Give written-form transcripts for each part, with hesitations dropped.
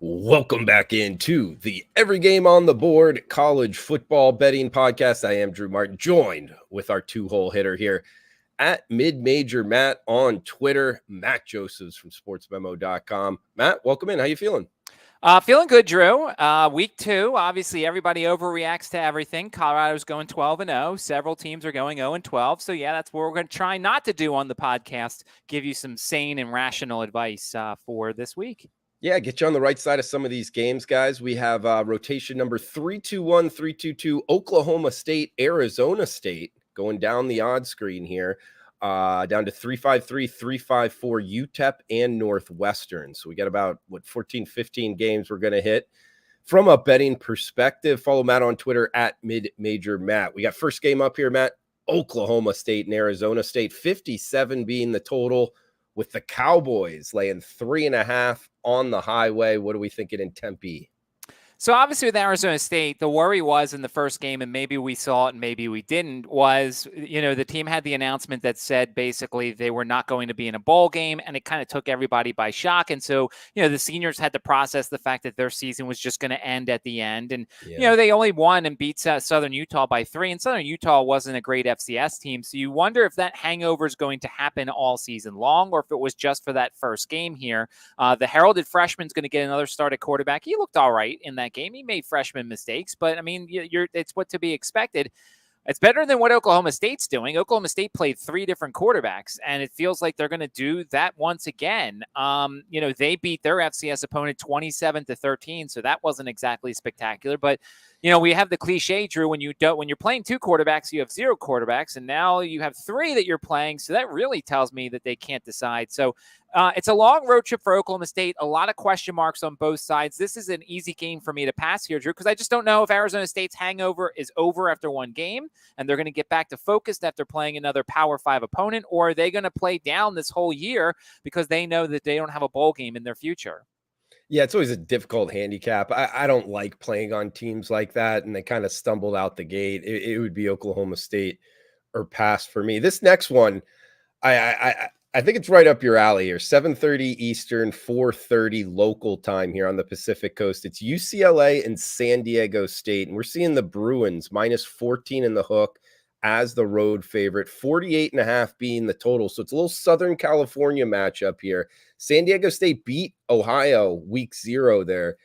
Welcome back into the Every Game on the Board college football betting podcast. I am Drew Martin, joined with our two-hole hitter here at Mid-Major Matt on Twitter, Matt Josephs from sportsmemo.com. Matt, welcome in. How you feeling? Feeling good, Drew. Week 2, obviously everybody overreacts to everything. Colorado's going 12-0. Several teams are going 0-12. So, yeah, that's what we're going to try not to do on the podcast, give you some sane and rational advice for this week. Yeah, get you on the right side of some of these games, guys. We have rotation number 321, 322, Oklahoma State, Arizona State, going down the odd screen here, down to 353, 354, UTEP and Northwestern. So we got about, 14, 15 games we're going to hit. From a betting perspective, follow Matt on Twitter at Mid-Major Matt. We got first game up here, Matt, Oklahoma State and Arizona State, 57 being the total, with the Cowboys laying 3.5 on the highway. What are we thinking in Tempe? So obviously with Arizona State, the worry was in the first game, and maybe we saw it and maybe we didn't, was, the team had the announcement that said basically they were not going to be in a bowl game, and it kind of took everybody by shock. And so, the seniors had to process the fact that their season was just going to end at the end. And, they only won and beat Southern Utah by 3, and Southern Utah wasn't a great FCS team. So you wonder if that hangover is going to happen all season long, or if it was just for that first game here. The heralded freshman's going to get another start at quarterback. He looked all right in that game. He made freshman mistakes, but I mean, it's what to be expected. It's better than what Oklahoma State's doing. Oklahoma State played 3 different quarterbacks, and it feels like they're going to do that once again. They beat their FCS opponent 27-13, so that wasn't exactly spectacular. But we have the cliche, Drew, when you're playing 2 quarterbacks, you have 0 quarterbacks, and now you have 3 that you're playing. So that really tells me that they can't decide. So it's a long road trip for Oklahoma State. A lot of question marks on both sides. This is an easy game for me to pass here, Drew, because I just don't know if Arizona State's hangover is over after one game and they're going to get back to focus after playing another Power 5 opponent, or are they going to play down this whole year because they know that they don't have a bowl game in their future? Yeah, it's always a difficult handicap. I don't like playing on teams like that, and they kind of stumbled out the gate. It would be Oklahoma State or pass for me. This next one, I think it's right up your alley here. 7:30 Eastern, 4:30 local time here on the Pacific Coast. It's UCLA and San Diego State, and we're seeing the Bruins minus 14 in the hook as the road favorite, 48.5 being the total. So it's a little Southern California matchup here. San Diego State beat Ohio week 0 there,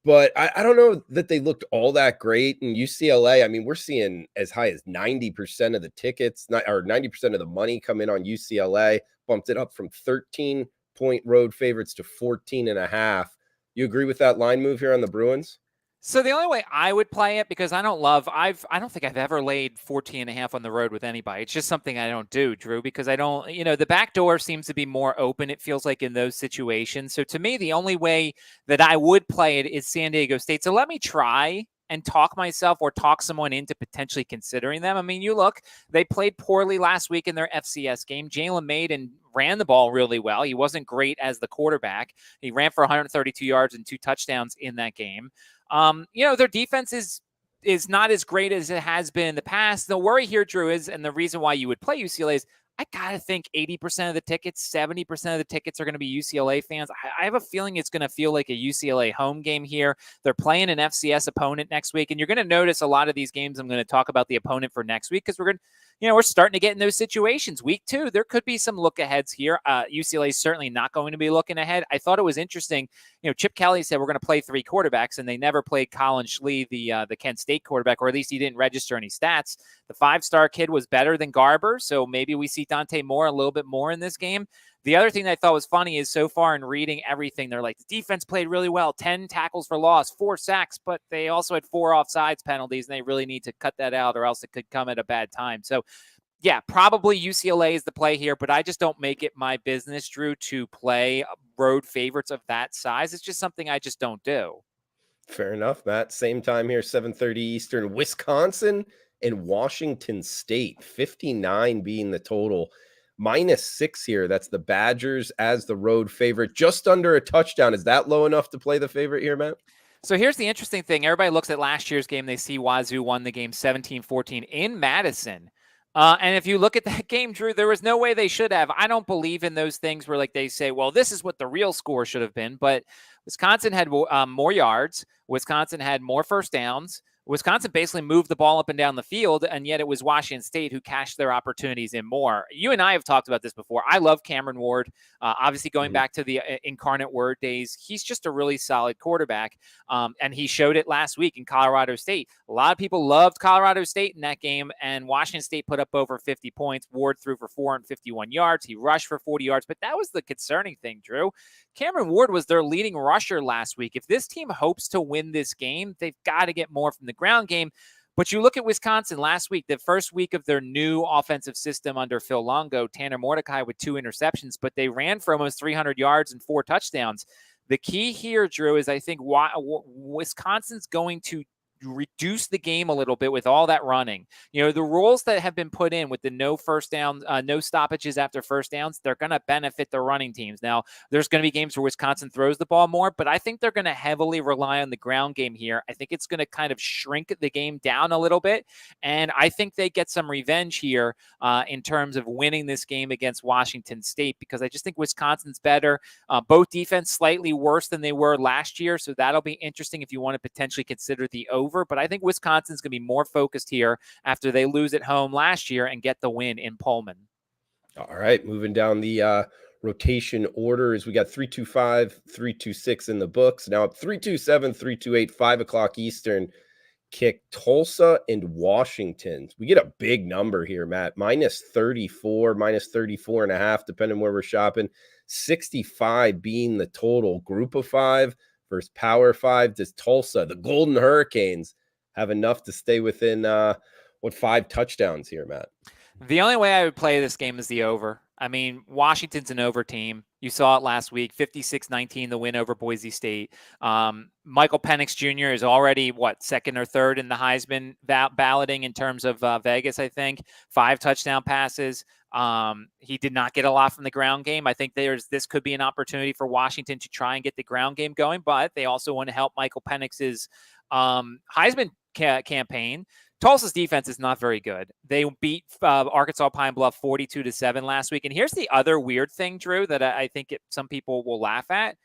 but I don't know that they looked all that great. In UCLA, I mean, we're seeing as high as 90% of the tickets, or 90% of the money come in on UCLA, bumped it up from 13-point road favorites to 14.5. You agree with that line move here on the Bruins? So the only way I would play it, because I don't think I've ever laid 14.5 on the road with anybody. It's just something I don't do, Drew, because I don't, the back door seems to be more open, it feels like, in those situations. So to me, the only way that I would play it is San Diego State. So let me try and talk myself or talk someone into potentially considering them. I mean, they played poorly last week in their FCS game. Jalen Mayden ran the ball really well. He wasn't great as the quarterback. He ran for 132 yards and 2 touchdowns in that game. Their defense is not as great as it has been in the past. The worry here, Drew, is, and the reason why you would play UCLA is, I got to think 80% of the tickets, 70% of the tickets are going to be UCLA fans. I have a feeling it's going to feel like a UCLA home game here. They're playing an FCS opponent next week, and you're going to notice a lot of these games. I'm going to talk about the opponent for next week because we're starting to get in those situations. Week 2, there could be some look aheads here. UCLA is certainly not going to be looking ahead. I thought it was interesting. Chip Kelly said we're going to play 3 quarterbacks, and they never played Colin Schley, the Kent State quarterback, or at least he didn't register any stats. The 5-star kid was better than Garber, so maybe we see Dante Moore a little bit more in this game. The other thing that I thought was funny is, so far in reading everything, they're like, the defense played really well, 10 tackles for loss, 4 sacks, but they also had 4 offsides penalties, and they really need to cut that out or else it could come at a bad time. So, yeah, probably UCLA is the play here, but I just don't make it my business, Drew, to play road favorites of that size. It's just something I just don't do. Fair enough, Matt. Same time here, 7:30 Eastern, Wisconsin and Washington State, 59 being the total. -6 here. That's the Badgers as the road favorite, just under a touchdown. Is that low enough to play the favorite here, Matt? So here's the interesting thing. Everybody looks at last year's game. They see Wazoo won the game 17-14 in Madison. And if you look at that game, Drew, there was no way they should have. I don't believe in those things where like they say, well, this is what the real score should have been. But Wisconsin had more yards. Wisconsin had more first downs. Wisconsin basically moved the ball up and down the field, and yet it was Washington State who cashed their opportunities in more. You and I have talked about this before. I love Cameron Ward. Obviously, going back to the Incarnate Word days, he's just a really solid quarterback, and he showed it last week in Colorado State. A lot of people loved Colorado State in that game, and Washington State put up over 50 points. Ward threw for 451 yards. He rushed for 40 yards, but that was the concerning thing, Drew. Cameron Ward was their leading rusher last week. If this team hopes to win this game, they've got to get more from the ground game. But you look at Wisconsin last week, the first week of their new offensive system under Phil Longo, Tanner Mordecai with 2 interceptions, but they ran for almost 300 yards and 4 touchdowns. The key here, Drew, is I think Wisconsin's going to reduce the game a little bit with all that running. You know, the rules that have been put in with the no first down, no stoppages after first downs, they're going to benefit the running teams. Now, there's going to be games where Wisconsin throws the ball more, but I think they're going to heavily rely on the ground game here. I think it's going to kind of shrink the game down a little bit, and I think they get some revenge here in terms of winning this game against Washington State, because I just think Wisconsin's better. Both defense slightly worse than they were last year, so that'll be interesting if you want to potentially consider the over. But I think Wisconsin's going to be more focused here after they lose at home last year and get the win in Pullman. All right, moving down the rotation orders, we got 325, 326 in the books. Now at 327, 328, 5 o'clock Eastern, kick Tulsa and Washington. We get a big number here, Matt. Minus 34, minus 34 and a half, depending where we're shopping. 65 being the total. Group of 5 versus Power 5. Does Tulsa, the Golden Hurricanes, have enough to stay within 5 touchdowns here, Matt? The only way I would play this game is the over. I mean, Washington's an over team. You saw it last week, 56-19, the win over Boise State. Michael Penix Jr. is already, second or third in the Heisman balloting in terms of Vegas, I think. 5 touchdown passes. He did not get a lot from the ground game. I think this could be an opportunity for Washington to try and get the ground game going, but they also want to help Michael Penix's Heisman campaign. Tulsa's defense is not very good. They beat Arkansas Pine Bluff 42-7 last week. And here's the other weird thing, Drew, that I think some people will laugh at.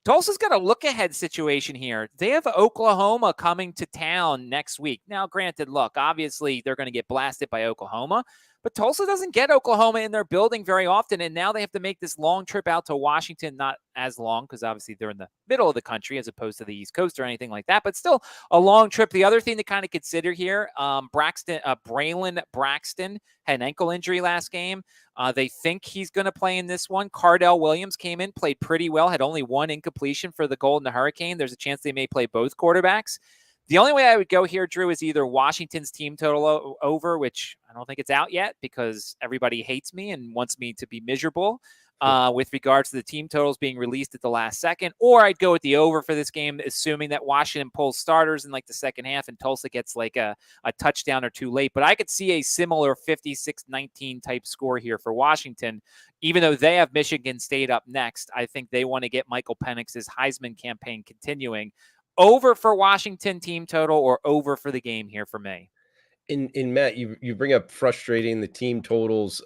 Tulsa's got a look-ahead situation here. They have Oklahoma coming to town next week. Now, granted, look, obviously they're going to get blasted by Oklahoma, but Tulsa doesn't get Oklahoma in their building very often, and now they have to make this long trip out to Washington. Not as long, because obviously they're in the middle of the country as opposed to the East Coast or anything like that, but still a long trip. The other thing to kind of consider here, Braylon Braxton had an ankle injury last game. They think he's going to play in this one. Cardell Williams came in, played pretty well, had only 1 incompletion for the Golden Hurricane. There's a chance they may play both quarterbacks. The only way I would go here, Drew, is either Washington's team total over, which I don't think it's out yet because everybody hates me and wants me to be miserable with regards to the team totals being released at the last second, or I'd go with the over for this game, assuming that Washington pulls starters in like the second half and Tulsa gets like a touchdown or 2 late. But I could see a similar 56-19 type score here for Washington, even though they have Michigan State up next. I think they want to get Michael Penix's Heisman campaign continuing. Over for Washington team total or over for the game here for me. In Matt, you bring up frustrating the team totals.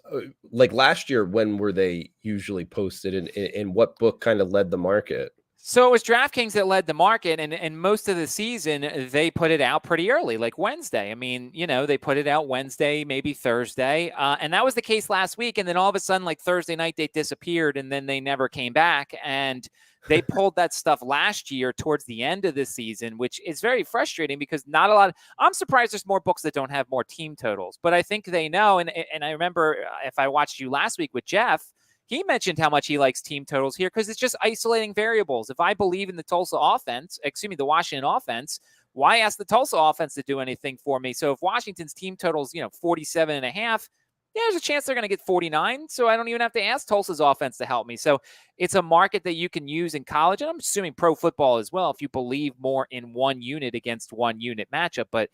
Like last year, when were they usually posted, and what book kind of led the market? So it was DraftKings that led the market, and most of the season, they put it out pretty early, like Wednesday. I mean, they put it out Wednesday, maybe Thursday, and that was the case last week. And then all of a sudden, like Thursday night, they disappeared, and then they never came back. And they pulled that stuff last year towards the end of the season, which is very frustrating because not a lot. I'm surprised there's more books that don't have more team totals, but I think they know. And I remember if I watched you last week with Jeff, he mentioned how much he likes team totals here because it's just isolating variables. If I believe in the the Washington offense, why ask the Tulsa offense to do anything for me? So if Washington's team totals, 47.5, there's a chance they're going to get 49. So I don't even have to ask Tulsa's offense to help me. So it's a market that you can use in college. And I'm assuming pro football as well, if you believe more in one unit against one unit matchup, but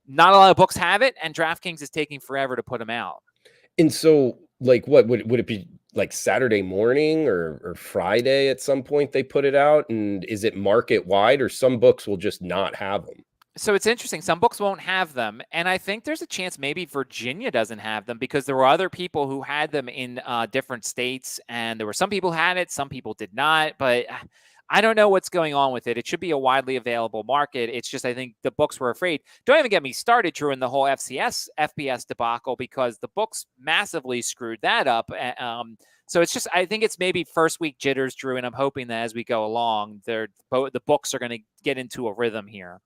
not a lot of books have it. And DraftKings is taking forever to put them out. And so like, what would it be like Saturday morning or Friday at some point they put it out? And is it market wide, or some books will just not have them? So it's interesting. Some books won't have them. And I think there's a chance maybe Virginia doesn't have them because there were other people who had them in different states. And there were some people who had it, some people did not. But I don't know what's going on with it. It should be a widely available market. It's just, I think the books were afraid. Don't even get me started, Drew, in the whole FBS debacle because the books massively screwed that up. So it's just, I think it's maybe first week jitters, Drew, and I'm hoping that as we go along, the books are going to get into a rhythm here.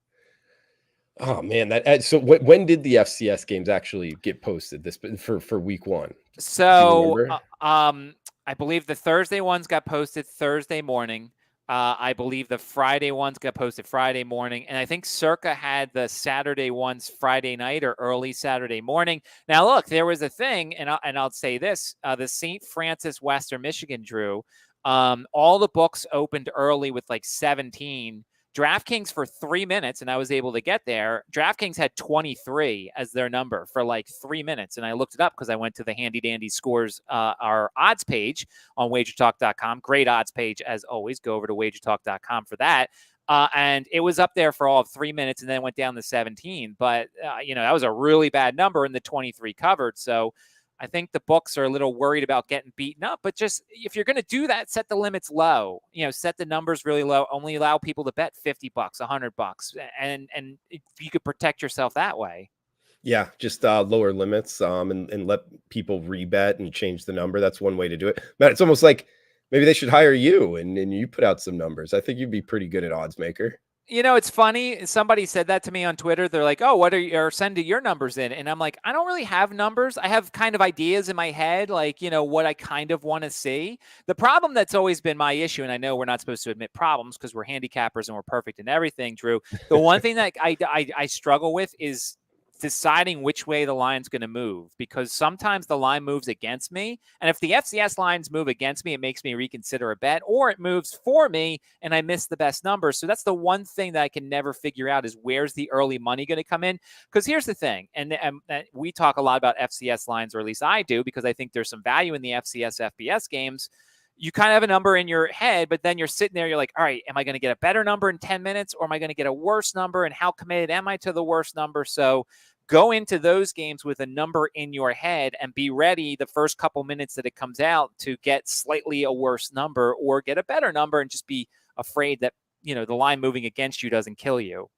Oh man, so when did the FCS games actually get posted? This for week one. So, I believe the Thursday ones got posted Thursday morning. I believe the Friday ones got posted Friday morning, and I think Circa had the Saturday ones Friday night or early Saturday morning. Now, look, there was a thing, and I'll say this: the St. Francis Western Michigan Drew. All the books opened early with like 17. DraftKings for 3 minutes, and I was able to get there. DraftKings had 23 as their number for like 3 minutes, and I looked it up because I went to the handy dandy scores, our odds page on wagertalk.com. Great odds page as always. Go over to wagertalk.com for that. And it was up there for all of 3 minutes, and then went down to 17. But that was a really bad number, and the 23 covered. So I think the books are a little worried about getting beaten up, but just if you're going to do that, set the limits low, set the numbers really low, only allow people to bet $50, $100, and you could protect yourself that way. Yeah, just lower limits and let people rebet and change the number. That's one way to do it. Matt, it's almost like maybe they should hire you and you put out some numbers. I think you'd be pretty good at Oddsmaker. It's funny. Somebody said that to me on Twitter. They're like, "Oh, what are you sending your numbers in?" And I'm like, I don't really have numbers. I have kind of ideas in my head, like, what I kind of want to see. The problem that's always been my issue, and I know we're not supposed to admit problems because we're handicappers and we're perfect in everything, Drew. The one thing that I struggle with is deciding which way the line's going to move, because sometimes the line moves against me. And if the FCS lines move against me, it makes me reconsider a bet, or it moves for me and I miss the best numbers. So that's the one thing that I can never figure out is where's the early money going to come in? Because here's the thing. And we talk a lot about FCS lines, or at least I do, because I think there's some value in the FCS FBS games. You kind of have a number in your head, but then you're sitting there, you're like, all right, am I going to get a better number in 10 minutes or am I going to get a worse number? And how committed am I to the worst number? So go into those games with a number in your head and be ready the first couple minutes that it comes out to get slightly a worse number or get a better number, and just be afraid that, the line moving against you doesn't kill you.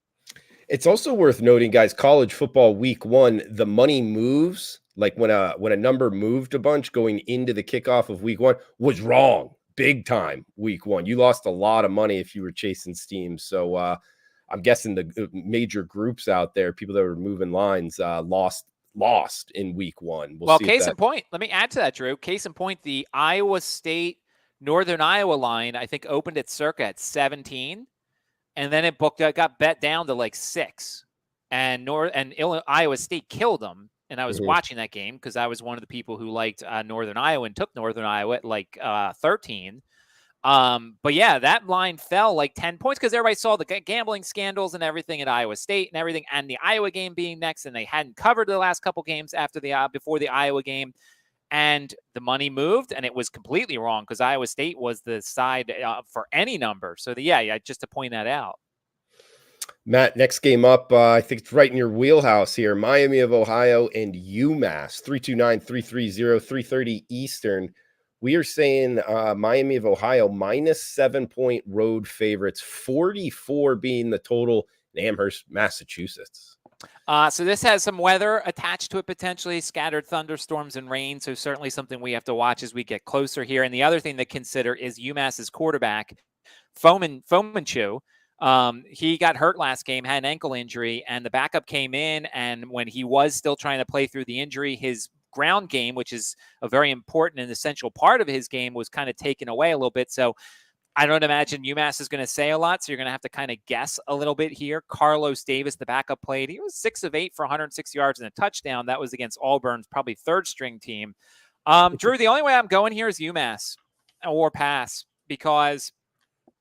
It's also worth noting, guys, college football week one, the money moves. Like when a number moved a bunch going into the kickoff of week one was wrong big time week one. You lost a lot of money if you were chasing steam. So I'm guessing the major groups out there, people that were moving lines, lost in week one. Well, case in point, let me add to that, Drew. Case in point, the Iowa State Northern Iowa line, I think, opened at circa at 17, and then it got bet down to like 6, and Iowa State killed them. And I was watching that game because I was one of the people who liked Northern Iowa and took Northern Iowa at like 13. But yeah, that line fell like 10 points because everybody saw the gambling scandals and everything at Iowa State and everything, and the Iowa game being next, and they hadn't covered the last couple games before the Iowa game, and the money moved, and it was completely wrong because Iowa State was the side for any number. So just to point that out. Matt, next game up, I think it's right in your wheelhouse here. Miami of Ohio and UMass, 329-330, 3:30 Eastern. We are saying Miami of Ohio minus 7-point road favorites, 44 being the total in Amherst, Massachusetts. So this has some weather attached to it, potentially scattered thunderstorms and rain. So certainly something we have to watch as we get closer here. And the other thing to consider is UMass's quarterback, Fomenchu. He got hurt last game, had an ankle injury, and the backup came in. And when he was still trying to play through the injury, his ground game, which is a very important and essential part of his game, was kind of taken away a little bit. So I don't imagine UMass is going to say a lot. So you're going to have to kind of guess a little bit here. Carlos Davis, the backup, played. He was 6 of 8 for 106 yards and a touchdown. That was against Auburn's probably third string team. Drew, the only way I'm going here is UMass or pass, because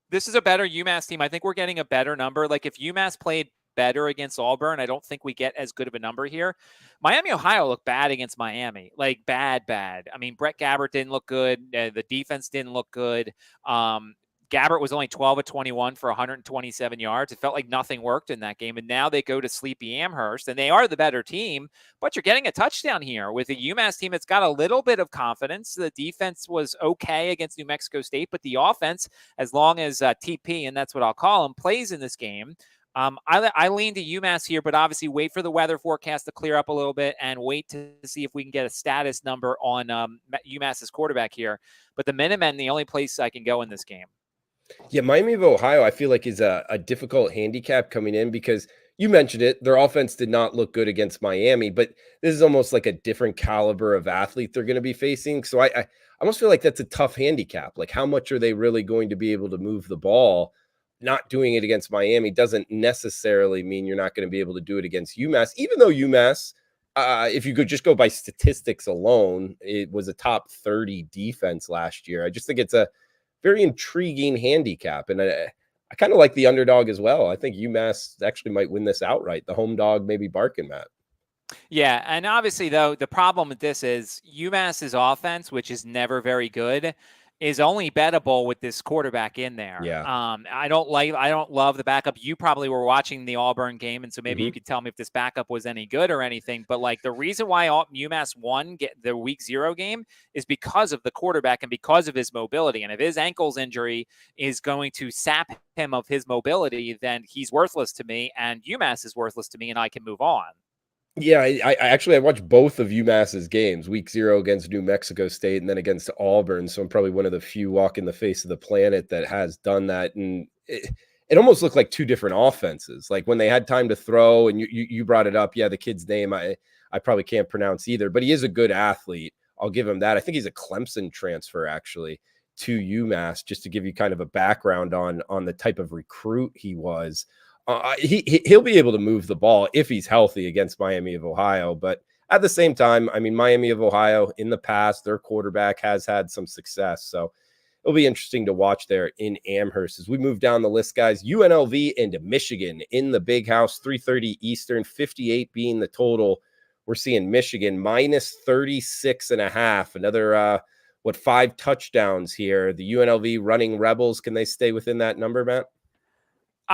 this is a better UMass team. I think we're getting a better number. Like if UMass played better against Auburn, I don't think we get as good of a number here. Miami, Ohio looked bad against Miami, like bad. I mean, Brett Gabbert didn't look good. The defense didn't look good. Gabbert was only 12 of 21 for 127 yards. It felt like nothing worked in that game. And now they go to sleepy Amherst, and they are the better team, but you're getting a touchdown here with a UMass team that's got a little bit of confidence. The defense was okay against New Mexico State, but the offense, as long as TP, and that's what I'll call him, plays in this game, I lean to UMass here, but obviously wait for the weather forecast to clear up a little bit and wait to see if we can get a status number on UMass's quarterback here. But the Minutemen, the only place I can go in this game. Yeah, Miami of Ohio, I feel like is a difficult handicap coming in because you mentioned it. Their offense did not look good against Miami, but this is almost like a different caliber of athlete they're going to be facing. So I almost feel like that's a tough handicap. Like, how much are they really going to be able to move the ball? Not doing it against Miami doesn't necessarily mean you're not going to be able to do it against UMass, even though UMass, if you could just go by statistics alone, it was a top 30 defense last year. I just think it's a very intriguing handicap. And I kind of like the underdog as well. I think UMass actually might win this outright. The home dog maybe barking, Matt. Yeah, and obviously, though, the problem with this is UMass's offense, which is never very good, is only bettable with this quarterback in there. Yeah. I don't love the backup. You probably were watching the Auburn game, and so maybe you could tell me if this backup was any good or anything. But like the reason why UMass won the week 0 game is because of the quarterback and because of his mobility. And if his ankle's injury is going to sap him of his mobility, then he's worthless to me, and UMass is worthless to me, and I can move on. Yeah, I watched both of UMass's games, week 0 against New Mexico State and then against Auburn. So I'm probably one of the few walking the face of the planet that has done that. And it almost looked like two different offenses. Like when they had time to throw, and you brought it up. Yeah, the kid's name I probably can't pronounce either, but he is a good athlete. I'll give him that. I think he's a Clemson transfer actually to UMass, just to give you kind of a background on the type of recruit he was. He'll be able to move the ball if he's healthy against Miami of Ohio. But at the same time, I mean, Miami of Ohio in the past, their quarterback has had some success. So it'll be interesting to watch there in Amherst. As we move down the list, guys, UNLV and Michigan in the big house, 3:30 Eastern, 58 being the total. We're seeing Michigan minus 36.5. Another, 5 touchdowns here. The UNLV running Rebels, can they stay within that number, Matt?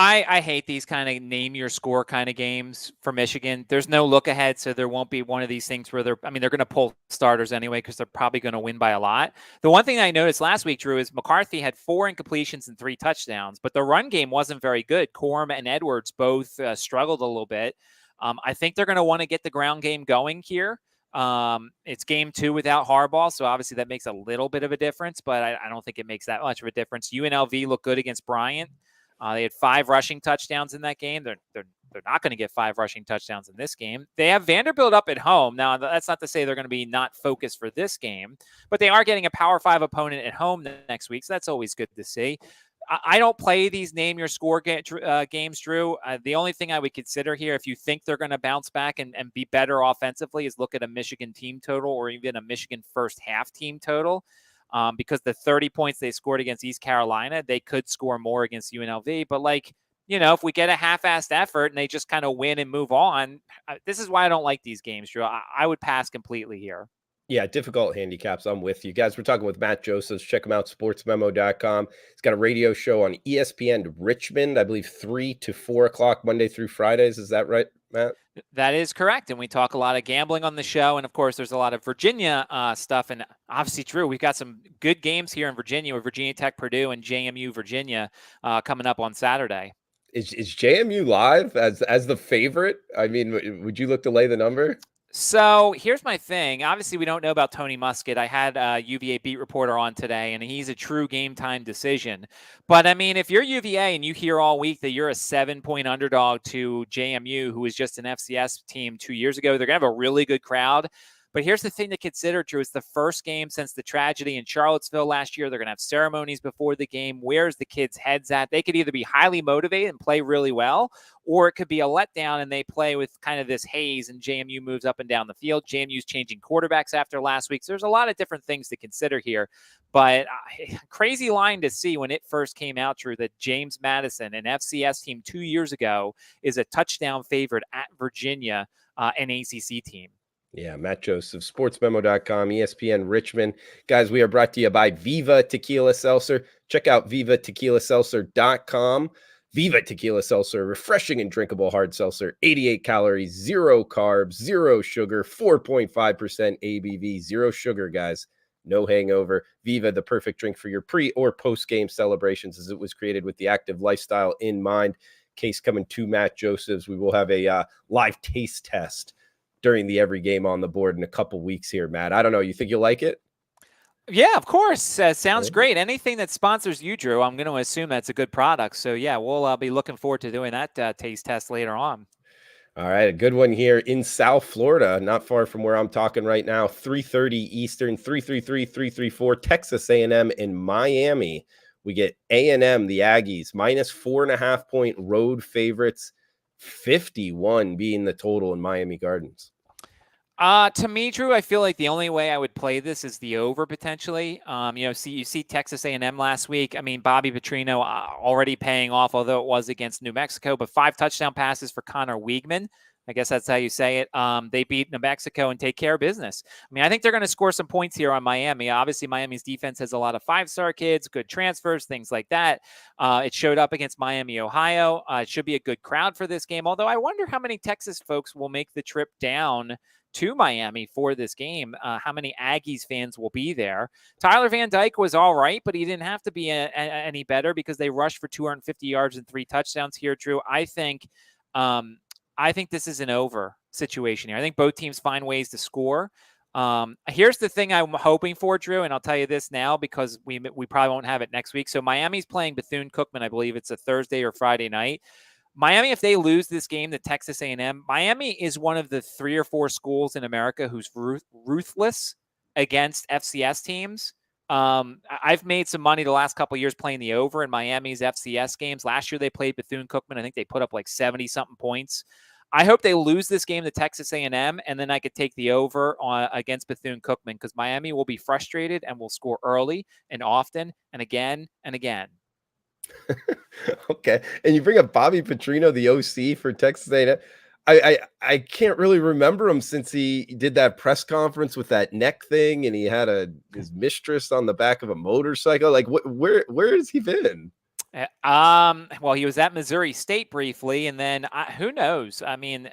I hate these kind of name your score kind of games for Michigan. There's no look ahead, so there won't be one of these things where they're going to pull starters anyway because they're probably going to win by a lot. The one thing I noticed last week, Drew, is McCarthy had 4 incompletions and 3 touchdowns, but the run game wasn't very good. Corum and Edwards both struggled a little bit. I think they're going to want to get the ground game going here. It's game 2 without Harbaugh, so obviously that makes a little bit of a difference, but I don't think it makes that much of a difference. UNLV looked good against Bryant. They had 5 rushing touchdowns in that game. They're not going to get 5 rushing touchdowns in this game. They have Vanderbilt up at home. Now, that's not to say they're going to be not focused for this game, but they are getting a Power 5 opponent at home next week, so that's always good to see. I don't play these name your score games, Drew. The only thing I would consider here, if you think they're going to bounce back and be better offensively, is look at a Michigan team total or even a Michigan first half team total. Because the 30 points they scored against East Carolina, they could score more against UNLV. But if we get a half-assed effort and they just kind of win and move on, this is why I don't like these games, Drew. I would pass completely here. Yeah, difficult handicaps. I'm with you guys. We're talking with Matt Josephs. Check him out, sportsmemo.com. He's got a radio show on ESPN Richmond, I believe 3 to 4 o'clock Monday through Fridays. Is that right, Matt? That is correct. And we talk a lot of gambling on the show. And of course, there's a lot of Virginia stuff. And obviously, Drew, we've got some good games here in Virginia with Virginia Tech, Purdue, and JMU, Virginia coming up on Saturday. Is JMU live as the favorite? I mean, would you look to lay the number? So here's my thing. Obviously, we don't know about Tony Muskett. I had a UVA beat reporter on today, and he's a true game time decision. But I mean, if you're UVA and you hear all week that you're a 7-point underdog to JMU, who was just an FCS team 2 years ago, they're going to have a really good crowd. But here's the thing to consider, Drew. It's the first game since the tragedy in Charlottesville last year. They're going to have ceremonies before the game. Where's the kids' heads at? They could either be highly motivated and play really well, or it could be a letdown and they play with kind of this haze and JMU moves up and down the field. JMU's changing quarterbacks after last week. So there's a lot of different things to consider here. But crazy line to see when it first came out, Drew, that James Madison, an FCS team 2 years ago, is a touchdown favorite at Virginia, an ACC team. Yeah, Matt Joseph, sportsmemo.com, ESPN Richmond. Guys, we are brought to you by Viva Tequila Seltzer. check out vivatequilaseltzer.com. Viva Tequila Seltzer, refreshing and drinkable hard seltzer, 88 calories, 0 carbs, 0 sugar, 4.5% ABV, 0 sugar, guys. No hangover. Viva, the perfect drink for your pre or post-game celebrations, as it was created with the active lifestyle in mind. Case coming to Matt Josephs. We will have a live taste test during the every game on the board in a couple weeks here, Matt. I don't know. You think you'll like it? Yeah, of course. Sounds great. Anything that sponsors you, Drew, I'm going to assume that's a good product. So, yeah, we'll be looking forward to doing that taste test later on. All right, a good one here in South Florida, not far from where I'm talking right now. 3:30 Eastern, 333, 334, Texas A&M in Miami. We get A&M, the Aggies, minus 4.5-point road favorites, 51 being the total in Miami Gardens. To me, Drew, I feel like the only way I would play this is the over potentially. You see Texas A&M last week. I mean, Bobby Petrino already paying off, although it was against New Mexico, but 5 touchdown passes for Connor Weigman. I guess that's how you say it. They beat New Mexico and take care of business. I mean, I think they're going to score some points here on Miami. Obviously, Miami's defense has a lot of 5-star kids, good transfers, things like that. It showed up against Miami, Ohio. It should be a good crowd for this game, although I wonder how many Texas folks will make the trip down to Miami for this game. How many Aggies fans will be there? Tyler Van Dyke was all right, but he didn't have to be any better because they rushed for 250 yards and 3 touchdowns here, Drew. I think this is an over situation here. I think both teams find ways to score. Here's the thing I'm hoping for, Drew, and I'll tell you this now because we probably won't have it next week. So Miami's playing Bethune-Cookman. I believe it's a Thursday or Friday night. Miami, if they lose this game to Texas A&M, Miami is one of the 3 or 4 schools in America who's ruthless against FCS teams. I've made some money the last couple of years playing the over in Miami's FCS games. Last year they played Bethune-Cookman. I think they put up like 70-something points. I hope they lose this game to Texas A&M, and then I could take the over against Bethune-Cookman because Miami will be frustrated and will score early and often and again and again. Okay. And you bring up Bobby Petrino, the OC for Texas A&M. I can't really remember him since he did that press conference with that neck thing and he had his mistress on the back of a motorcycle. Like where has he been? Well, he was at Missouri State briefly, and then who knows? I mean,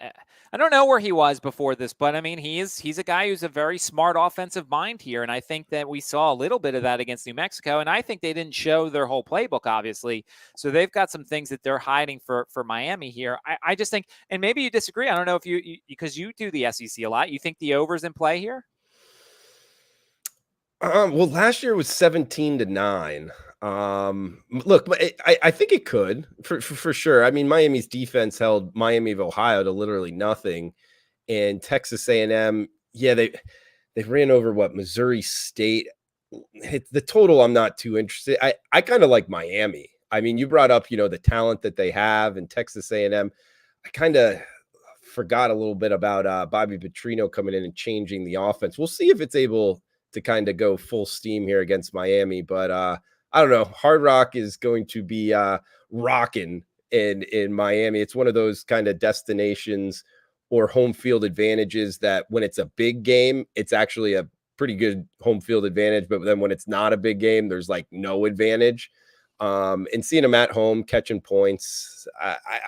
I don't know where he was before this, but I mean, he's a guy who's a very smart offensive mind here, and I think that we saw a little bit of that against New Mexico, and I think they didn't show their whole playbook, obviously, so they've got some things that they're hiding for Miami here. I just think, and maybe you disagree. I don't know if you because you do the SEC a lot. You think the over's in play here? Well, last year was 17-9. Look, I think it could for sure. I mean, Miami's defense held Miami of Ohio to literally nothing, and Texas A&M, yeah, they ran over Missouri State. The total, I'm not too interested. I kind of like Miami. I mean, you brought up the talent that they have, and Texas A&M. I kind of forgot a little bit about Bobby Petrino coming in and changing the offense. We'll see if it's able to kind of go full steam here against Miami, but I don't know. Hard Rock is going to be rocking in Miami. It's one of those kind of destinations or home field advantages that when it's a big game, it's actually a pretty good home field advantage. But then when it's not a big game, there's like no advantage. And seeing them at home catching points,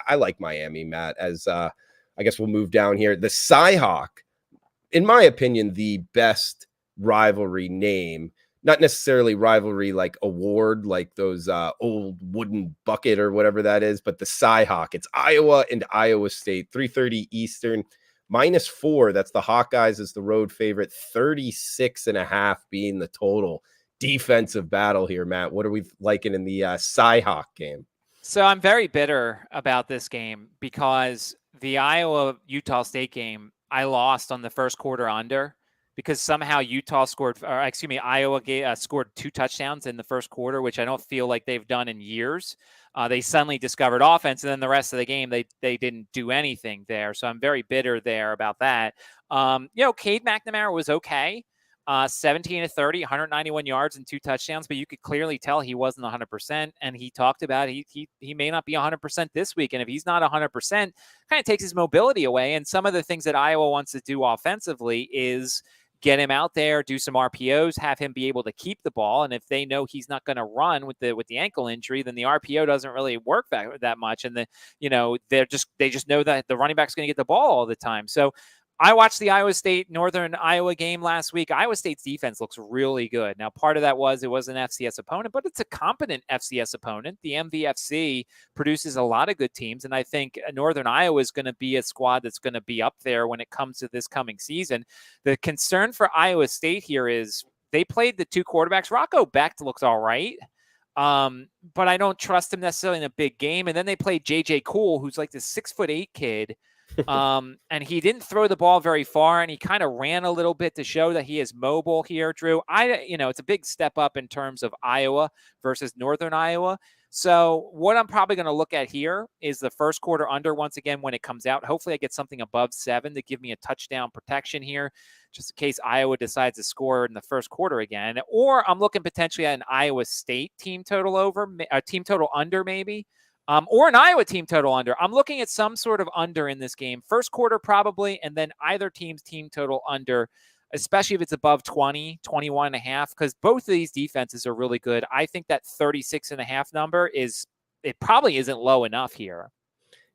I like Miami, Matt. As I guess we'll move down here. The Cyhawk, in my opinion, the best rivalry name, not necessarily rivalry like award, like those old wooden bucket or whatever that is, but the Cyhawk. It's Iowa and Iowa State, 3:30 Eastern, -4. That's the Hawkeyes as the road favorite, 36.5 being the total. Defensive battle here, Matt. What are we liking in the Cyhawk game? So I'm very bitter about this game because the Iowa-Utah State game, I lost on the first quarter under because somehow Iowa scored 2 touchdowns in the first quarter, which I don't feel like they've done in years. They suddenly discovered offense, and then the rest of the game, they didn't do anything there. So I'm very bitter there about that. Cade McNamara was okay. 17-30, 191 yards and 2 touchdowns, but you could clearly tell he wasn't 100%. And he talked about he may not be 100% this week. And if he's not 100%, kind of takes his mobility away. And some of the things that Iowa wants to do offensively is get him out there, do some RPOs, have him be able to keep the ball. And if they know he's not going to run with the ankle injury, then the RPO doesn't really work that much. And they just know that the running back's going to get the ball all the time. So I watched the Iowa State Northern Iowa game last week. Iowa State's defense looks really good. Now, part of that was it was an FCS opponent, but it's a competent FCS opponent. The MVFC produces a lot of good teams, and I think Northern Iowa is going to be a squad that's going to be up there when it comes to this coming season. The concern for Iowa State here is they played the two quarterbacks. Rocco Becht looks all right. But I don't trust him necessarily in a big game. And then they played JJ Cool, who's like this 6'8" kid. And he didn't throw the ball very far, and he kind of ran a little bit to show that he is mobile here, Drew. It's a big step up in terms of Iowa versus Northern Iowa. So what I'm probably going to look at here is the first quarter under once again when it comes out. Hopefully I get something above 7 to give me a touchdown protection here, just in case Iowa decides to score in the first quarter again. Or I'm looking potentially at an Iowa State team total under maybe. Or an Iowa team total under. I'm looking at some sort of under in this game. First quarter probably, and then either team's team total under, especially if it's above 20, 21.5, because both of these defenses are really good. I think that 36.5 number probably isn't low enough here.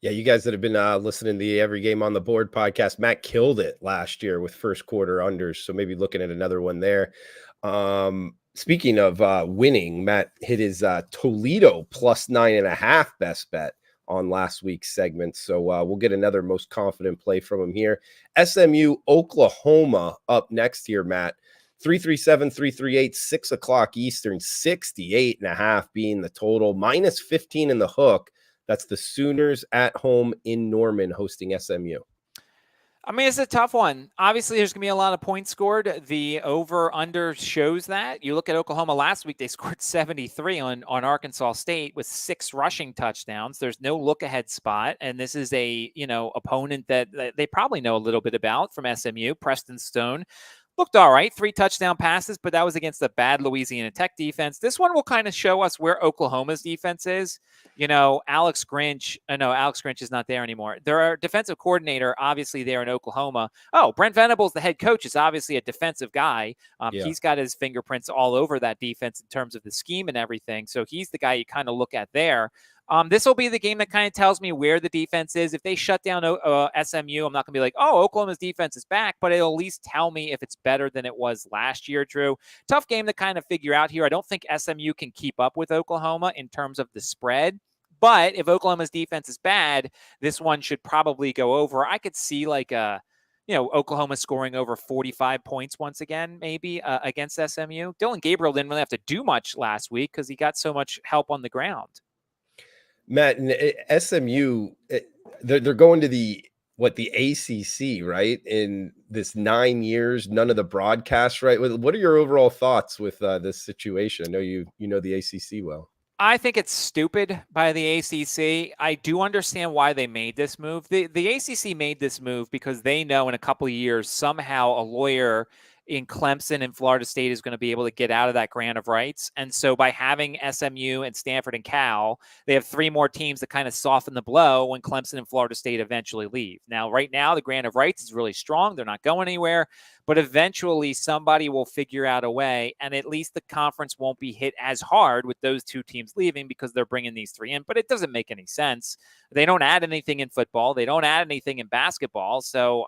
Yeah, you guys that have been listening to the Every Game on the Board podcast, Matt killed it last year with first quarter unders, so maybe looking at another one there. Speaking of winning, Matt hit his Toledo plus 9.5 best bet on last week's segment. So we'll get another most confident play from him here. SMU, Oklahoma up next here, Matt. 337-338, 6 o'clock Eastern, 68.5 being the total, minus 15 in the hook. That's the Sooners at home in Norman hosting SMU. I mean, it's a tough one. Obviously, there's going to be a lot of points scored. The over-under shows that. You look at Oklahoma last week, they scored 73 on Arkansas State with 6 rushing touchdowns. There's no look-ahead spot, and this is a opponent that they probably know a little bit about from SMU. Preston Stone looked all right, 3 touchdown passes, but that was against the bad Louisiana Tech defense. This one will kind of show us where Oklahoma's defense is. Alex Grinch is not there anymore. Their defensive coordinator, obviously there in Oklahoma. Oh, Brent Venables, the head coach, is obviously a defensive guy. He's got his fingerprints all over that defense in terms of the scheme and everything. So he's the guy you kind of look at there. This will be the game that kind of tells me where the defense is. If they shut down SMU, I'm not going to be like, oh, Oklahoma's defense is back, but it'll at least tell me if it's better than it was last year, Drew. Tough game to kind of figure out here. I don't think SMU can keep up with Oklahoma in terms of the spread, but if Oklahoma's defense is bad, this one should probably go over. I could see Oklahoma scoring over 45 points once again, maybe against SMU. Dylan Gabriel didn't really have to do much last week because he got so much help on the ground. Matt, and SMU, they're going to the ACC, right? In this 9 years, none of the broadcasts, right? What are your overall thoughts with this situation? I know you know the ACC well. I think it's stupid by the ACC. I do understand why they made this move. The ACC made this move because they know in a couple of years, somehow a lawyer in Clemson and Florida State is going to be able to get out of that grant of rights. And so by having SMU and Stanford and Cal, they have 3 more teams that kind of soften the blow when Clemson and Florida State eventually leave. Now, right now, the grant of rights is really strong. They're not going anywhere, but eventually somebody will figure out a way, and at least the conference won't be hit as hard with those 2 teams leaving because they're bringing these 3 in. But it doesn't make any sense. They don't add anything in football. They don't add anything in basketball. So,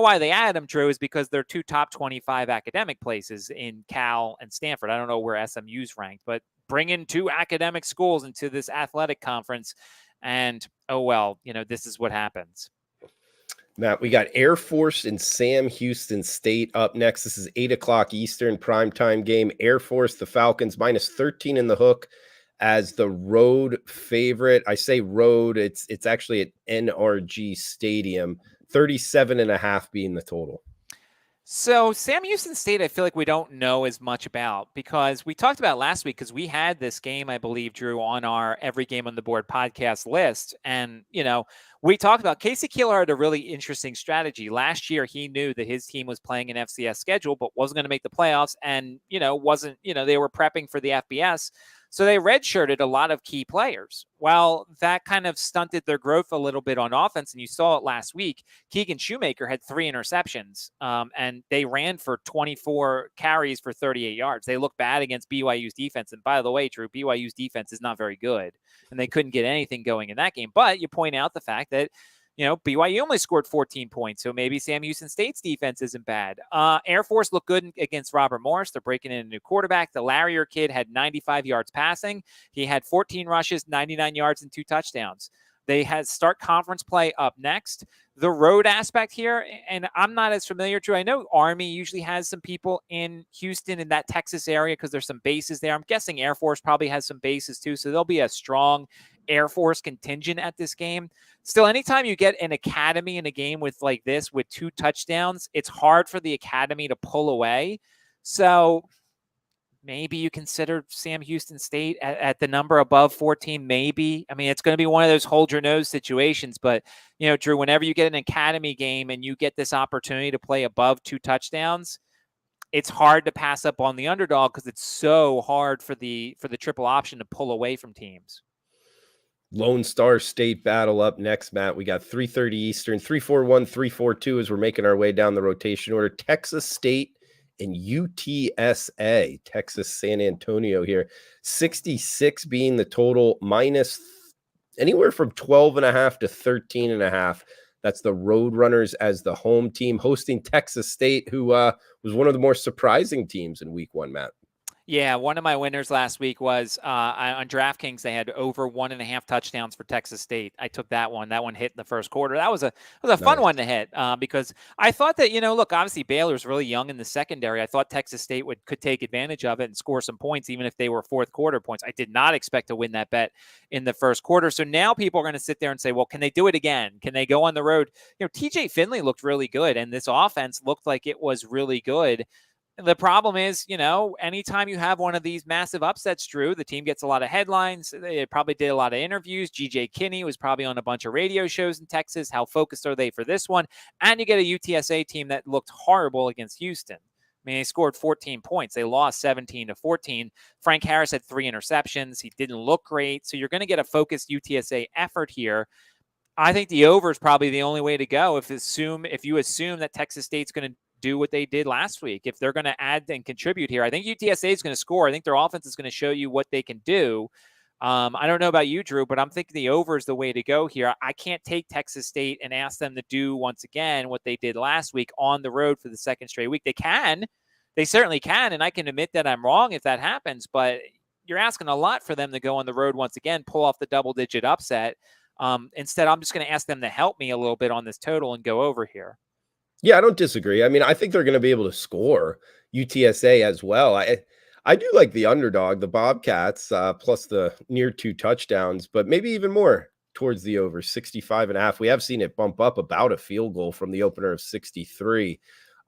why they add them, Drew, is because they're 2 top 25 academic places in Cal and Stanford. I don't know where SMU's ranked, but bring in 2 academic schools into this athletic conference, and this is what happens. Matt, we got Air Force and Sam Houston State up next. This is 8 o'clock Eastern primetime game. Air Force, the Falcons, minus 13 in the hook as the road favorite. I say road, it's actually at NRG Stadium. 37.5 being the total. So Sam Houston State, I feel like we don't know as much about because we talked about last week because we had this game, I believe, Drew, on our Every Game on the Board podcast list. And, we talked about Casey Keeler had a really interesting strategy. Last year, he knew that his team was playing an FCS schedule, but wasn't going to make the playoffs and, they were prepping for the FBS. So they redshirted a lot of key players. Well, that kind of stunted their growth a little bit on offense, and you saw it last week. Keegan Shoemaker had 3 interceptions, and they ran for 24 carries for 38 yards. They look bad against BYU's defense. And by the way, Drew, BYU's defense is not very good, and they couldn't get anything going in that game. But you point out the fact that BYU only scored 14 points, so maybe Sam Houston State's defense isn't bad. Air Force looked good against Robert Morris. They're breaking in a new quarterback. The Larrier kid had 95 yards passing. He had 14 rushes, 99 yards, and 2 touchdowns. They had start conference play up next. The road aspect here, and I'm not as familiar, Drew. I know Army usually has some people in Houston in that Texas area because there's some bases there. I'm guessing Air Force probably has some bases too, so there'll be a strong Air Force contingent at this game. Still, anytime you get an academy in a game with like this with 2 touchdowns, it's hard for the academy to pull away. So maybe you consider Sam Houston State at the number above 14, maybe. I mean, it's going to be one of those hold your nose situations. But, Drew, whenever you get an academy game and you get this opportunity to play above 2 touchdowns, it's hard to pass up on the underdog because it's so hard for the triple option to pull away from teams. Lone Star State battle up next, Matt. We got 3:30 Eastern, 3-4-1, 3-4-2 as we're making our way down the rotation order. Texas State and UTSA, Texas San Antonio here. 66 being the total, minus anywhere from 12.5 to 13.5. That's the Roadrunners as the home team hosting Texas State, who was one of the more surprising teams in week 1, Matt. Yeah, one of my winners last week was on DraftKings. They had over 1.5 touchdowns for Texas State. I took that one. That one hit in the first quarter. That was a fun one to hit because I thought that, look, obviously Baylor's really young in the secondary. I thought Texas State could take advantage of it and score some points, even if they were fourth quarter points. I did not expect to win that bet in the first quarter. So now people are going to sit there and say, well, can they do it again? Can they go on the road? TJ Finley looked really good, and this offense looked like it was really good. The problem is, anytime you have one of these massive upsets, Drew, the team gets a lot of headlines. They probably did a lot of interviews. GJ Kinney was probably on a bunch of radio shows in Texas. How focused are they for this one? And you get a UTSA team that looked horrible against Houston. I mean, they scored 14 points. They lost 17-14. Frank Harris had 3 interceptions. He didn't look great. So you're going to get a focused UTSA effort here. I think the over is probably the only way to go if you assume that Texas State's going to do what they did last week. If they're going to add and contribute here, I think UTSA is going to score. I think their offense is going to show you what they can do. I don't know about you, Drew, but I'm thinking the over is the way to go here. I can't take Texas State and ask them to do once again what they did last week on the road for the second straight week. They certainly can, and I can admit that I'm wrong if that happens, but you're asking a lot for them to go on the road once again, pull off the double-digit upset. Instead, I'm just going to ask them to help me a little bit on this total and go over here. Yeah, I don't disagree. I mean, I think they're going to be able to score UTSA as well. I do like the underdog, the Bobcats, plus the near 2 touchdowns, but maybe even more towards the over 65.5. We have seen it bump up about a field goal from the opener of 63.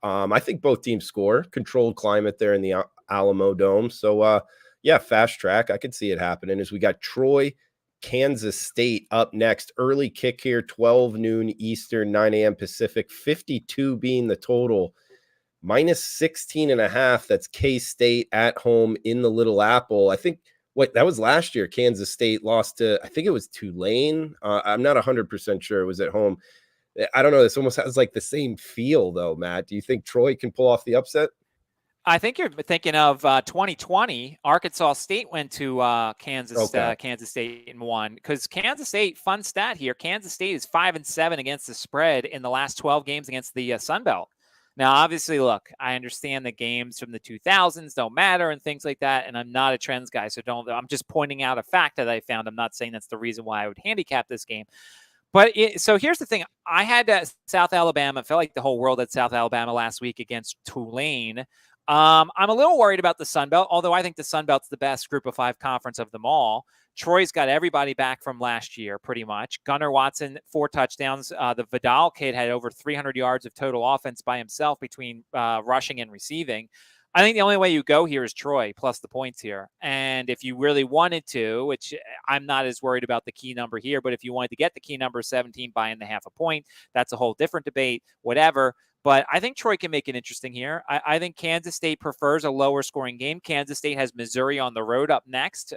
I think both teams score. Controlled climate there in the Alamo Dome. So, yeah, fast track. I could see it happening as we got Troy, Kansas State up next. Early kick here, 12 noon Eastern, 9 a.m. Pacific, 52 being the total, minus 16.5. That's K-State at home in the Little Apple. I think that was last year. Kansas State lost to, I think it was Tulane. I'm not 100% sure it was at home. I don't know. This almost has like the same feel though, Matt. Do you think Troy can pull off the upset? I think you're thinking of 2020. Arkansas State went to Kansas State and won, because Kansas State, fun stat here, Kansas State is 5-7 against the spread in the last 12 games against the Sun Belt. Now, obviously, look, I understand the games from the 2000s don't matter and things like that, and I'm not a trends guy, so I'm just pointing out a fact that I found. I'm not saying that's the reason why I would handicap this game. But so here's the thing. I had South Alabama. It felt like the whole world had South Alabama last week against Tulane. I'm a little worried about the Sun Belt, although I think the Sun Belt's the best Group of 5 conference of them all. Troy's got everybody back from last year, pretty much. Gunnar Watson, 4 touchdowns. The Vidal kid had over 300 yards of total offense by himself between rushing and receiving. I think the only way you go here is Troy plus the points here. And if you really wanted to, which I'm not as worried about the key number here, but if you wanted to get the key number 17 by and a half a point, that's a whole different debate, whatever. But I think Troy can make it interesting here. I think Kansas State prefers a lower scoring game. Kansas State has Missouri on the road up next.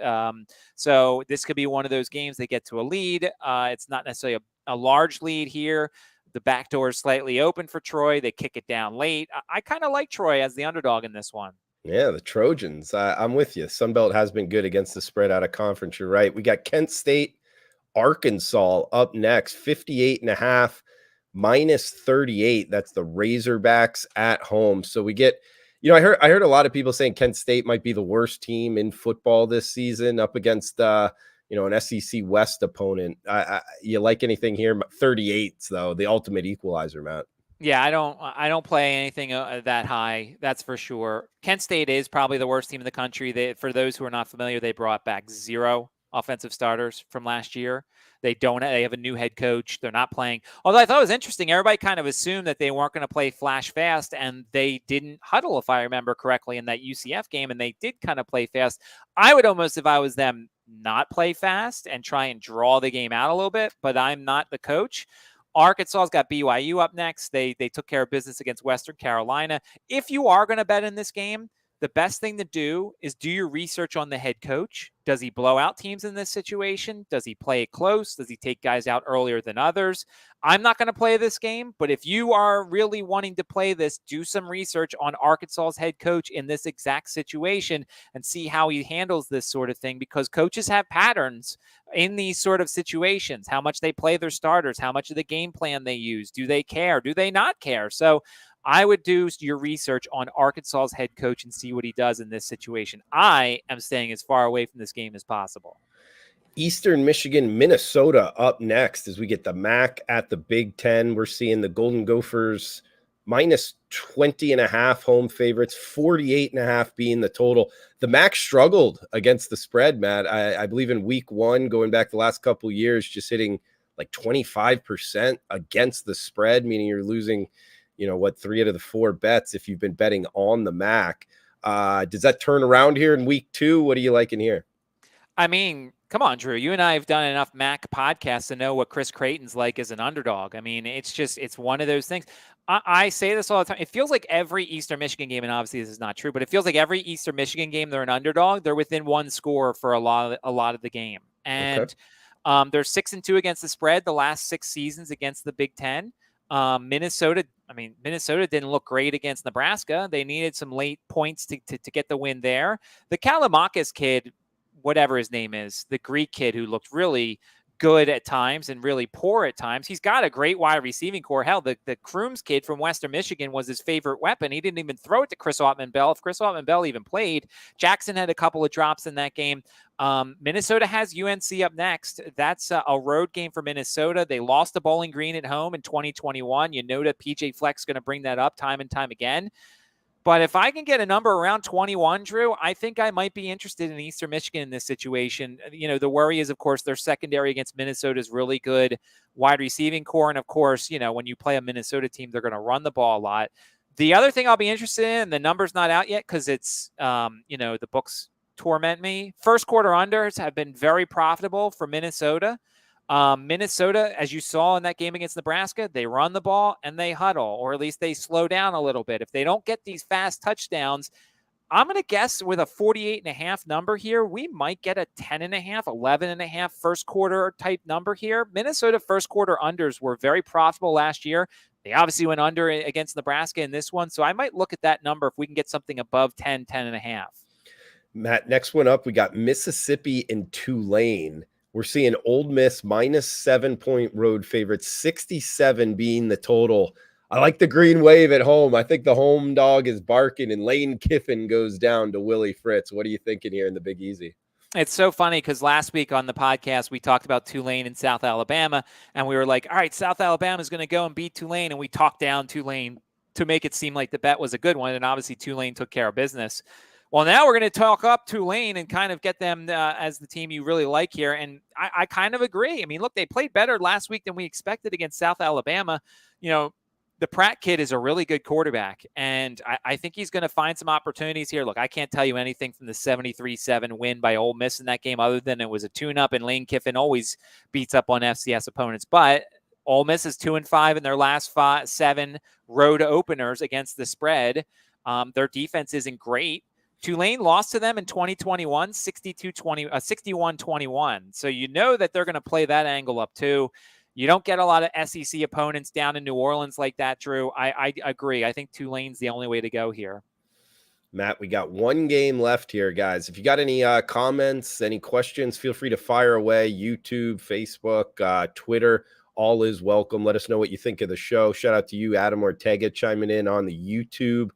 So this could be one of those games they get to a lead. It's not necessarily a large lead here. The back door is slightly open for Troy. They kick it down late. I kind of like Troy as the underdog in this one. Yeah, the Trojans. I'm with you. Sunbelt has been good against the spread out of conference. You're right. We got Kent State, Arkansas up next, 58.5. -38. That's the Razorbacks at home. So we get, I heard a lot of people saying Kent State might be the worst team in football this season up against, an SEC West opponent. You like anything here? 38s though, the ultimate equalizer, Matt. Yeah, I don't play anything that high. That's for sure. Kent State is probably the worst team in the country. For those who are not familiar, they brought back 0 offensive starters from last year. They have a new head coach. They're not playing. Although I thought it was interesting, everybody kind of assumed that they weren't going to play flash fast, and they didn't huddle, if I remember correctly, in that UCF game, and they did kind of play fast. I would almost, if I was them, not play fast and try and draw the game out a little bit, but I'm not the coach. Arkansas's got BYU up next. They took care of business against Western Carolina. If you are going to bet in this game, the best thing to do is do your research on the head coach. Does he blow out teams in this situation? Does he play it close? Does he take guys out earlier than others? I'm not going to play this game, but if you are really wanting to play this, do some research on Arkansas's head coach in this exact situation and see how he handles this sort of thing, because coaches have patterns in these sort of situations, how much they play their starters, how much of the game plan they use. Do they care? Do they not care? So I would do your research on Arkansas's head coach and see what he does in this situation. I am staying as far away from this game as possible. Eastern Michigan, Minnesota up next as we get the MAC at the Big Ten. We're seeing the Golden Gophers -20.5 home favorites, 48.5 being the total. The MAC struggled against the spread, Matt. I believe in week 1, going back the last couple of years, just hitting like 25% against the spread, meaning you're losing 3 out of the 4 bets if you've been betting on the MAC. Does that turn around here in week 2? What are you liking here? I mean, come on, Drew. You and I have done enough MAC podcasts to know what Chris Creighton's like as an underdog. I mean, it's one of those things. I say this all the time. It feels like every Eastern Michigan game, and obviously this is not true, but it feels like every Eastern Michigan game, they're an underdog. They're within 1 score for a lot of the game. And they're 6-2 against the spread the last 6 seasons against the Big Ten. Minnesota didn't look great against Nebraska. They needed some late points to get the win there. The Kalamakis kid, whatever his name is, the Greek kid who looked really good at times and really poor at times. He's got a great wide receiving core. Hell, the Crooms kid from Western Michigan was his favorite weapon. He didn't even throw it to Chris Autman-Bell. If Chris Autman-Bell even played, Jackson had a couple of drops in that game. Minnesota has UNC up next. That's a road game for Minnesota. They lost to Bowling Green at home in 2021. You know that PJ Fleck's going to bring that up time and time again. But if I can get a number around 21, Drew, I think I might be interested in Eastern Michigan in this situation. The worry is, of course, their secondary against Minnesota is really good. Wide receiving core. And, of course, when you play a Minnesota team, they're going to run the ball a lot. The other thing I'll be interested in, the number's not out yet because it's, the books torment me. First quarter unders have been very profitable for Minnesota. Minnesota, as you saw in that game against Nebraska, they run the ball and they huddle, or at least they slow down a little bit. If they don't get these fast touchdowns, I'm going to guess with a 48.5 number here, we might get a 10.5, 11.5 first quarter type number here. Minnesota first quarter unders were very profitable last year. They obviously went under against Nebraska in this one. So I might look at that number if we can get something above 10, 10.5. Matt, next one up, we got Mississippi and Tulane. We're seeing Ole Miss -7-point road favorites, 67 being the total. I like the green wave at home. I think the home dog is barking, and Lane Kiffin goes down to Willie Fritz. What are you thinking here in the Big Easy? It's so funny because last week on the podcast, we talked about Tulane and South Alabama, and we were like, all right, South Alabama is going to go and beat Tulane, and we talked down Tulane to make it seem like the bet was a good one, and obviously Tulane took care of business. Well, now we're going to talk up Tulane and kind of get them as the team you really like here. And I kind of agree. I mean, look, they played better last week than we expected against South Alabama. the Pratt kid is a really good quarterback, and I think he's going to find some opportunities here. Look, I can't tell you anything from the 73-7 win by Ole Miss in that game other than it was a tune-up, and Lane Kiffin always beats up on FCS opponents. But Ole Miss is 2-5 in their last 7 road openers against the spread. Their defense isn't great. Tulane lost to them in 2021, 61-21. So you know that they're going to play that angle up too. You don't get a lot of SEC opponents down in New Orleans like that, Drew. I agree. I think Tulane's the only way to go here. Matt, we got one game left here, guys. If you got any comments, any questions, feel free to fire away. YouTube, Facebook, Twitter, all is welcome. Let us know what you think of the show. Shout out to you, Adam Ortega, chiming in on the YouTube.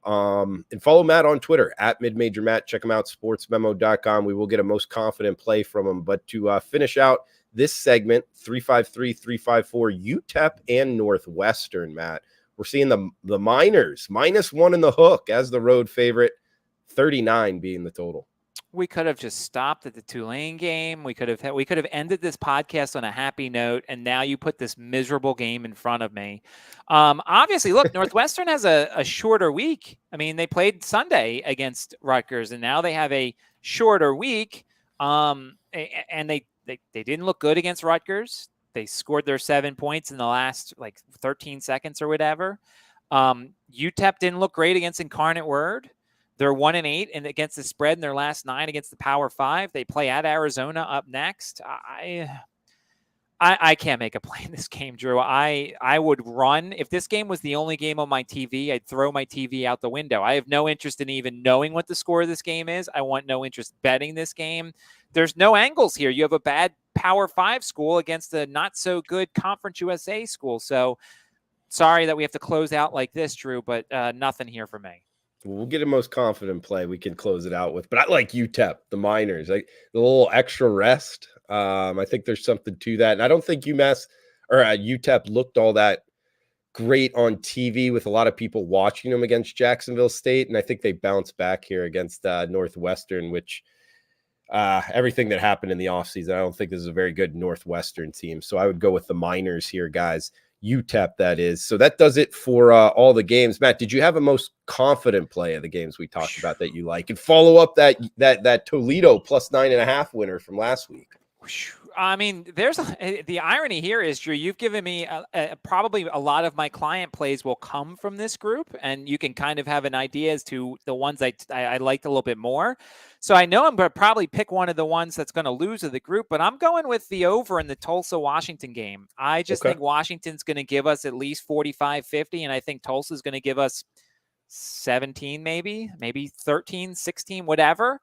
And follow Matt on Twitter at MidMajorMatt. Check him out, sportsmemo.com. We will get a most confident play from him. But to finish out this segment, 353-354, UTEP and Northwestern, Matt. We're seeing the Miners -1 in the hook as the road favorite, 39 being the total. We could have just stopped at the Tulane game. We could have ended this podcast on a happy note, and now you put this miserable game in front of me. Obviously, look, Northwestern has a shorter week. I mean, they played Sunday against Rutgers, and now they have a shorter week. And they didn't look good against Rutgers. They scored their 7 points in the last 13 seconds or whatever. UTEP didn't look great against Incarnate Word. They're 1-8 and against the spread in their last 9 against the Power 5. They play at Arizona up next. I can't make a play in this game, Drew. I would run. If this game was the only game on my TV, I'd throw my TV out the window. I have no interest in even knowing what the score of this game is. I want no interest betting this game. There's no angles here. You have a bad Power 5 school against a not-so-good Conference USA school. So sorry that we have to close out like this, Drew, but nothing here for me. We'll get a most confident play we can close it out with. But I like UTEP, the Miners, like the little extra rest. I think there's something to that. And I don't think UMass or UTEP looked all that great on TV with a lot of people watching them against Jacksonville State. And I think they bounced back here against Northwestern, which everything that happened in the offseason, I don't think this is a very good Northwestern team. So I would go with the Miners here, guys. UTEP, that is. So that does it for all the games. Matt, did you have a most confident play of the games we talked about that you like? And follow up that Toledo +9.5 winner from last week. I mean, the irony here is, Drew, you've given me probably a lot of my client plays will come from this group, and you can kind of have an idea as to the ones I liked a little bit more. So I know I'm going to probably pick one of the ones that's going to lose of the group, but I'm going with the over in the Tulsa-Washington game. I just think Washington's going to give us at least 45-50, and I think Tulsa's going to give us 17 maybe 13, 16, whatever.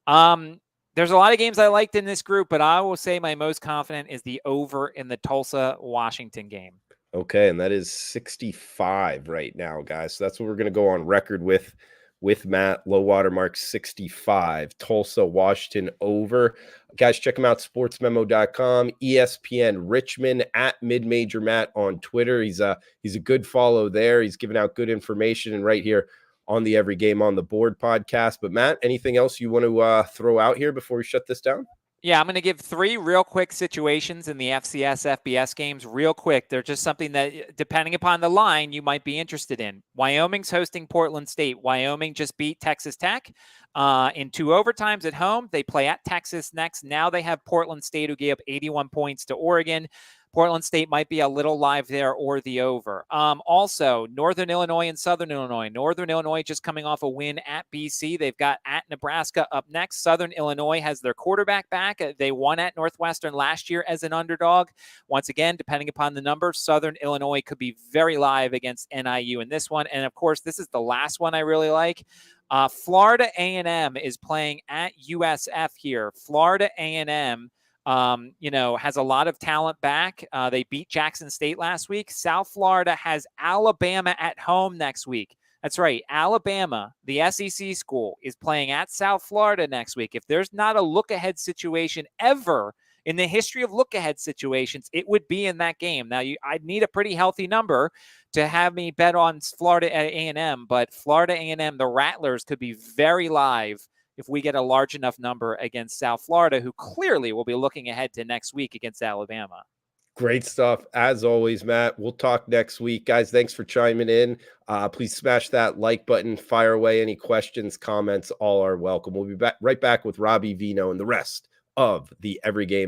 There's a lot of games I liked in this group, but I will say my most confident is the over in the Tulsa-Washington game. Okay, and that is 65 right now, guys. So that's what we're going to go on record with Matt. Low water mark 65. Tulsa, Washington over. Guys, check him out, sportsmemo.com, ESPN Richmond, at Mid-Major Matt on Twitter. He's a good follow there. He's giving out good information, and right here on the Every Game on the Board podcast. But Matt, anything else you want to throw out here before we shut this down? Yeah, I'm going to give 3 real quick situations in the FCS FBS games real quick. They're just something that, depending upon the line, you might be interested in. Wyoming's hosting Portland State. Wyoming just beat Texas Tech in 2 overtimes at home. They play at Texas next. Now they have Portland State, who gave up 81 points to Oregon. Portland State might be a little live there, or the over. Also, Northern Illinois and Southern Illinois. Northern Illinois just coming off a win at BC. They've got at Nebraska up next. Southern Illinois has their quarterback back. They won at Northwestern last year as an underdog. Once again, depending upon the number, Southern Illinois could be very live against NIU in this one. And of course, this is the last one I really like. Florida A&M is playing at USF here. Florida A&M has a lot of talent back. They beat Jackson State last week. South Florida has Alabama at home next week. That's right. Alabama, the SEC school, is playing at South Florida next week. If there's not a look-ahead situation ever in the history of look-ahead situations, it would be in that game. Now, I'd need a pretty healthy number to have me bet on Florida A&M, but Florida A&M, the Rattlers, could be very live if we get a large enough number against South Florida, who clearly will be looking ahead to next week against Alabama. Great stuff. As always, Matt, we'll talk next week. Guys, thanks for chiming in. Please smash that like button, fire away any questions, comments, all are welcome. We'll be right back with Robbie Vino and the rest of the Every Game